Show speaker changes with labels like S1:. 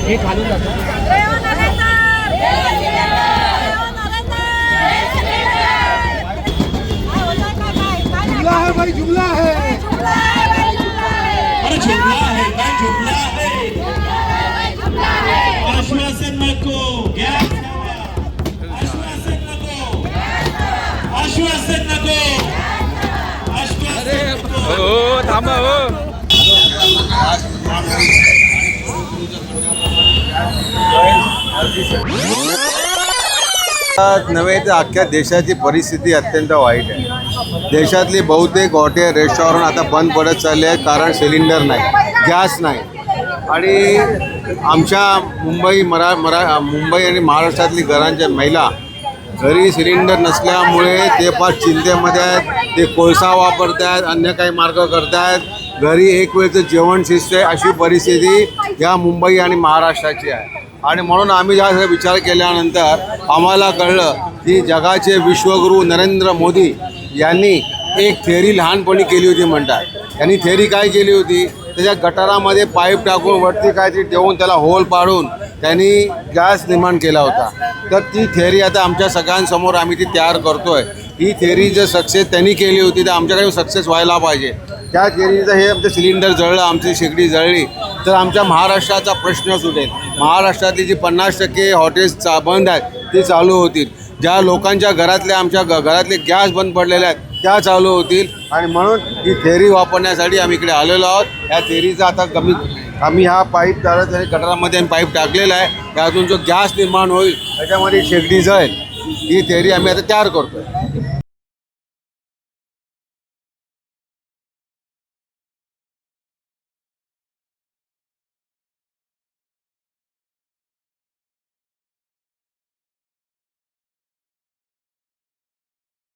S1: हे खालून जातं. जुमला है भाई, जुमला है.
S2: अरे जुमला है भाई, जुमला है. आश्वासन नको, गॅस खावा. आश्वासन नको, आश्वासन नको, आश्वासन नको.
S3: हो थांबा हो.
S4: नव्हे तर अख्ख्या देशाची परिस्थिती अत्यंत वाईट आहे. देशातली बहुतेक हॉटेल रेस्टॉरंट आता बंद पडत चालले आहेत, कारण सिलेंडर नाही, गॅस नाही. आणि आमच्या मुंबई आणि महाराष्ट्रातली घरांच्या महिला घरी सिलेंडर नसल्यामुळे ते फार चिंतेमध्ये आहेत. ते कोळसा वापरत आहेत, अन्य काही मार्ग करत आहेत. घरी एक वेळचं जेवण शिजते, अशी परिस्थिती या मुंबई आणि महाराष्ट्राची आहे. आणि म्हणून आम्ही ज्या विचार केल्यानंतर आम्हाला कळलं की जगाचे विश्वगुरू नरेंद्र मोदी यांनी एक थेअरी लहानपणी केली होती म्हणतात. त्यांनी थेअरी काय केली होती, त्याच्या गटारामध्ये पाईप टाकून वरती काहीतरी ठेवून त्याला होल पाडून त्यांनी गॅस निर्माण केला होता. तर ती थेअरी आता आमच्या सगळ्यांसमोर आम्ही ती तयार करतो आहे. ही थेअरी जर सक्सेस त्यांनी केली होती तर आमच्याकडे सक्सेस व्हायला पाहिजे. त्या थेअरीचं हे आमचं सिलेंडर जळलं, आमची शेगडी जळली तर आमच्या महाराष्ट्राचा प्रश्न सुटेल. महाराष्ट्रातली जी 50% हॉटेल्स बंद आहेत ती चालू होतील. ज्या लोकांच्या आमच्या घरातले गॅस बंद पडलेले आहेत त्या चालू होतील. आणि म्हणून ही थेअरी वापरण्यासाठी आम्ही इकडे आलेलो आहोत. ह्या थेअरीचा आता आम्ही हा पाईप चालत आणि गटारामध्ये पाईप टाकलेला आहे. त्यातून जो गॅस निर्माण होईल त्याच्यामध्ये शेगडी जळेल. ही थेअरी आम्ही आता तयार करतो आहे.